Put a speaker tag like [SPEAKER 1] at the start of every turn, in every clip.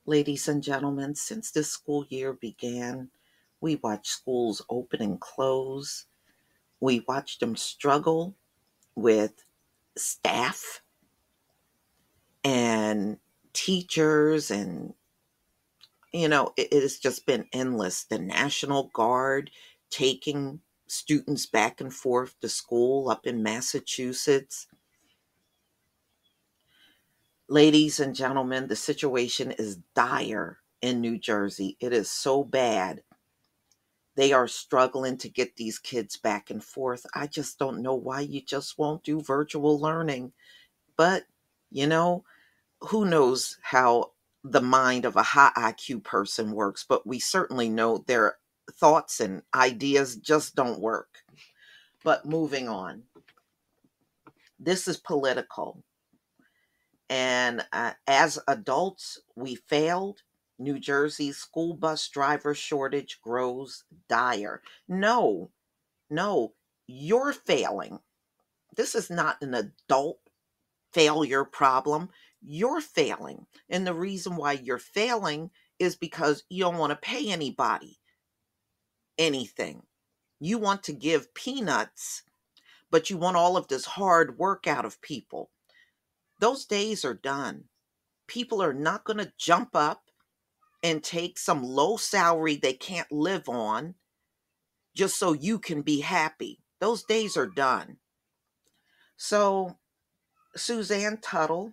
[SPEAKER 1] Ladies and gentlemen, since this school year began, we watched schools open and close. We watched them struggle with staff and teachers, and it has just been endless. The National Guard taking students back and forth to school up in Massachusetts. Ladies and gentlemen, the situation is dire in New Jersey. It is so bad. They are struggling to get these kids back and forth. I just don't know why you just won't do virtual learning. But, you know, who knows how the mind of a high IQ person works, but we certainly know their thoughts and ideas just don't work. But moving on, this is political. And as adults, we failed. New Jersey's school bus driver shortage grows dire. No, no, you're failing. This is not an adult failure problem. You're failing. And the reason why you're failing is because you don't want to pay anybody anything. You want to give peanuts, but you want all of this hard work out of people. Those days are done. People are not going to jump up and take some low salary they can't live on just so you can be happy. Those days are done. So, Suzanne Tuttle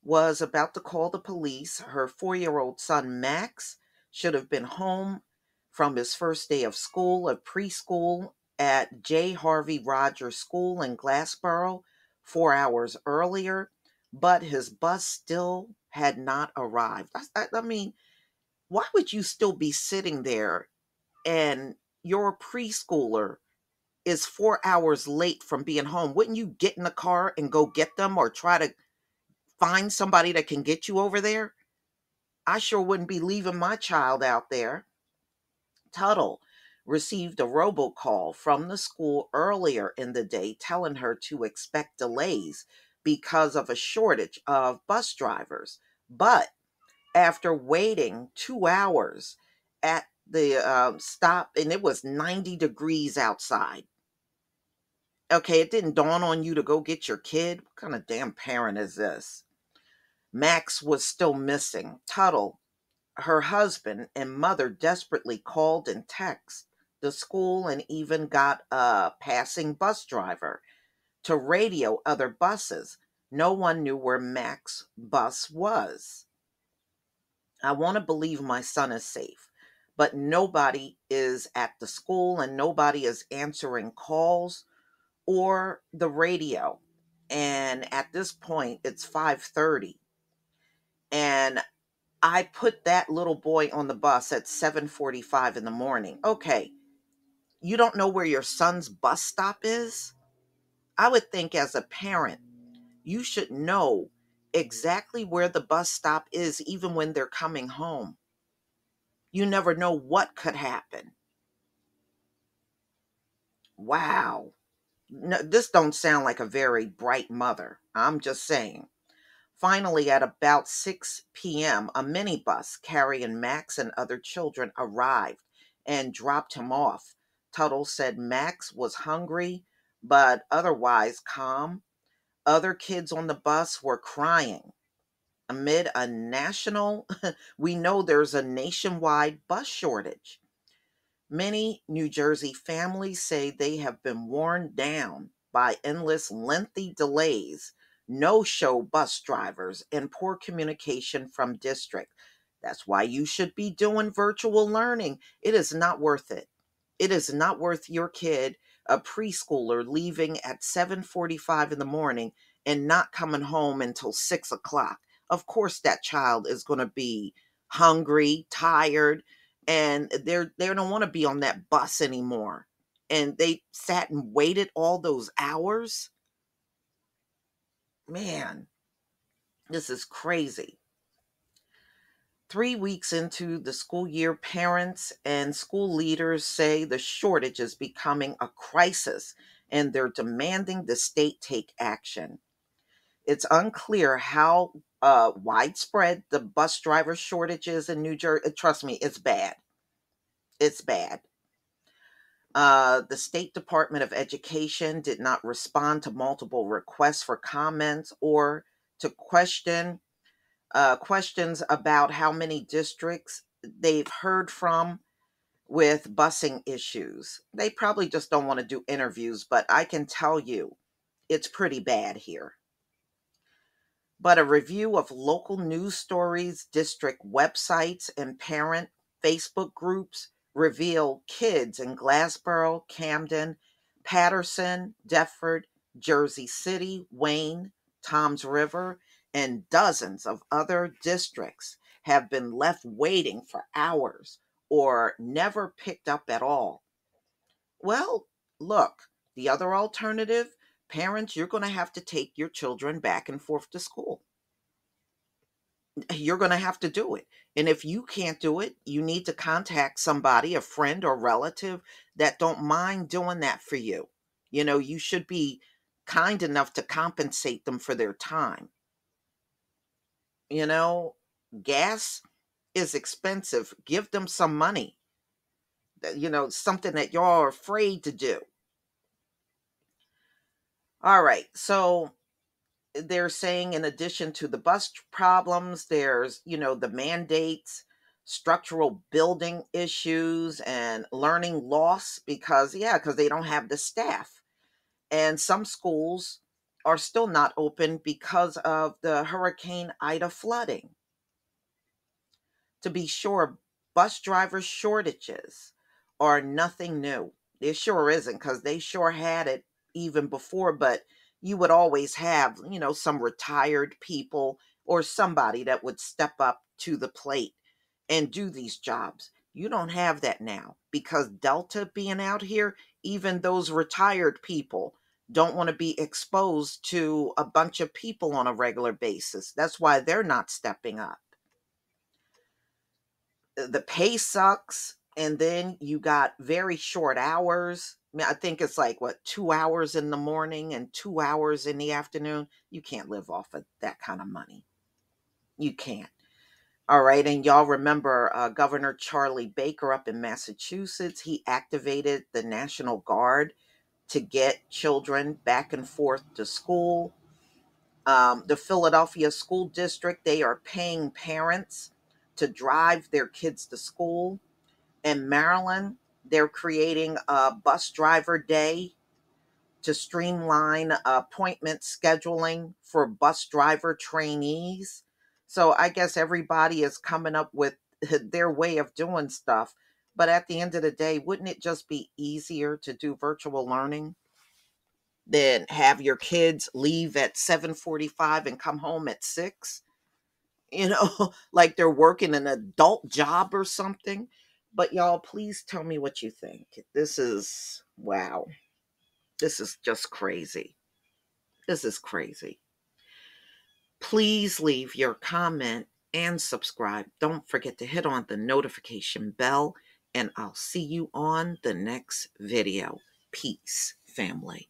[SPEAKER 1] was about to call the police. Her 4-year-old son, Max, should have been home from his first day of school, of preschool, at J. Harvey Rogers School in Glassboro 4 hours earlier, but his bus still had not arrived. I mean, why would you still be sitting there and your preschooler is 4 hours late from being home? Wouldn't you get in the car and go get them, or try to find somebody that can get you over there? I sure wouldn't be leaving my child out there. Tuttle received a robocall from the school earlier in the day telling her to expect delays because of a shortage of bus drivers. But after waiting 2 hours at the stop, and it was 90 degrees outside. Okay, it didn't dawn on you to go get your kid? What kind of damn parent is this? Max was still missing. Tuttle, her husband, and mother desperately called and texted the school and even got a passing bus driver to radio other buses. No one knew where Max's bus was. I want to believe my son is safe, but nobody is at the school and nobody is answering calls or the radio. And at this point, it's 5:30, and I put that little boy on the bus at 7:45 in the morning. Okay, you don't know where your son's bus stop is? I would think as a parent, you should know exactly where the bus stop is even when they're coming home. You never know what could happen. Wow. No, this don't sound like a very bright mother. I'm just saying. Finally, at about 6 p.m., a minibus carrying Max and other children arrived and dropped him off. Tuttle said Max was hungry, but otherwise calm. Other kids on the bus were crying. Amid a national, we know there's a nationwide bus shortage. Many New Jersey families say they have been worn down by endless, lengthy delays, no show bus drivers, and poor communication from district. That's why you should be doing virtual learning. It is not worth it. It is not worth your kid, a preschooler, leaving at 7:45 in the morning and not coming home until 6 o'clock. Of course, that child is going to be hungry, tired, and they don't want to be on that bus anymore. And they sat and waited all those hours. Man, this is crazy. 3 weeks into the school year, parents and school leaders say the shortage is becoming a crisis and they're demanding the state take action. It's unclear how widespread. The bus driver shortages in New Jersey, trust me, it's bad. It's bad. The State Department of Education did not respond to multiple requests for comments or to questions about how many districts they've heard from with busing issues. They probably just don't want to do interviews, but I can tell you it's pretty bad here. But a review of local news stories, district websites, and parent Facebook groups reveal kids in Glassboro, Camden, Patterson, Deptford, Jersey City, Wayne, Toms River, and dozens of other districts have been left waiting for hours or never picked up at all. Well, look, the other alternative, parents, you're going to have to take your children back and forth to school. You're going to have to do it. And if you can't do it, you need to contact somebody, a friend or relative that don't mind doing that for you. You know, you should be kind enough to compensate them for their time. You know, gas is expensive. Give them some money. You know, something that y'all are afraid to do. All right. So they're saying in addition to the bus problems, there's, the mandates, structural building issues, and learning loss because they don't have the staff. And some schools are still not open because of the Hurricane Ida flooding. To be sure, bus driver shortages are nothing new. It sure isn't, because they sure had it even before, but you would always have, some retired people or somebody that would step up to the plate and do these jobs. You don't have that now because Delta being out here, even those retired people don't want to be exposed to a bunch of people on a regular basis. That's why they're not stepping up. The pay sucks, and then you got very short hours. I think it's like what, 2 hours in the morning and 2 hours in the afternoon. You can't live off of that kind of money. You can't. All right, and y'all remember Governor Charlie Baker up in Massachusetts. He activated the National Guard to get children back and forth to school. The Philadelphia School District, they are paying parents to drive their kids to school. In Maryland, they're creating a bus driver day to streamline appointment scheduling for bus driver trainees. So I guess everybody is coming up with their way of doing stuff. But at the end of the day, wouldn't it just be easier to do virtual learning than have your kids leave at 7:45 and come home at 6? Like they're working an adult job or something. But y'all, please tell me what you think. This is, wow. This is just crazy. This is crazy. Please leave your comment and subscribe. Don't forget to hit on the notification bell, and I'll see you on the next video. Peace, family.